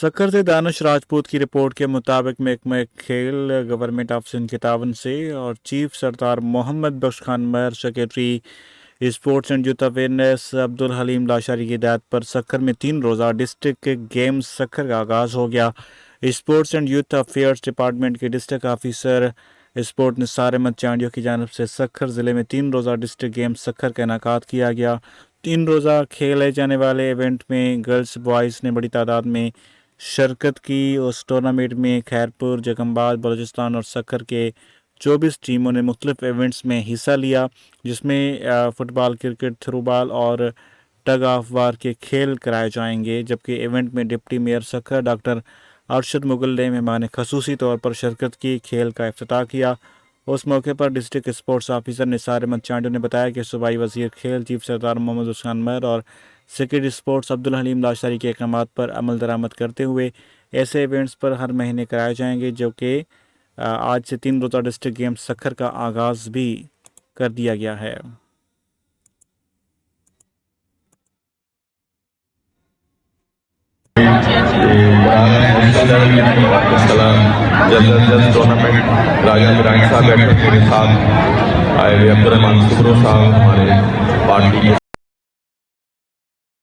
सक्कर से दानिश राजपूत की रिपोर्ट के मुताबिक महकमा खेल गवर्नमेंट ऑफ सिंध के तावन से और chief Sardar Mohammad Bakhsh Khan Mahar secretary sports and youth awareness Abdul Haleem Lashari की हिदायत पर सक्कर में 3 रोज़ा डिस्ट्रिक्ट गेम्स सक्कर का आगाज़ हो गया। Sports and youth affairs department के district officer sport Nisar Ahmed Chandio की जानिब से सक्कर ज़िले में 3 रोज़ा डिस्ट्रिक्ट गेम्स सक्कर का इनेकाद किया गया। 3 रोज़ा खेले जाने वाले इवेंट में गर्ल्स बॉयज़ ने बड़ी तादाद में शिरकत की। उस टूर्नामेंट में खैरपुर, जगम्बाद, बलूचिस्तान और सक्कर के 24 टीमों ने मुख्तलिफ इवेंट्स में हिस्सा लिया, जिसमें फुटबॉल, क्रिकेट, थ्रोबॉल और टग ऑफ वार के खेल कराए जाएंगे। जबकि इवेंट में डिप्टी मेयर सक्कर डॉक्टर अरशद मुगल ने मेहमान खसूसी तौर पर शिरकत की, खेल का इफ्तिताह किया। उस मौके पर district sports officer Nisar Ahmed Chandio ने बताया कि सूबाई वज़ीर खेल चीफ सरदार मोहम्मद बख्श खान महर और सेक्रेटरी स्पोर्ट्स अब्दुल हलीम लाशारी के अहकामात पर अमल दरामद करते हुए ऐसे इवेंट्स पर हर महीने कराए जाएंगे, जो कि आज से 3 रोज़ा डिस्ट्रिक्ट गेम्स सक्कर का आगाज़ भी कर दिया गया है। जनरल टूर्नामेंट राजा मिरान साहब बैठक के साथ आए हुए अब्दुल रहमान सुब्रो साहब हमारे पार्टी के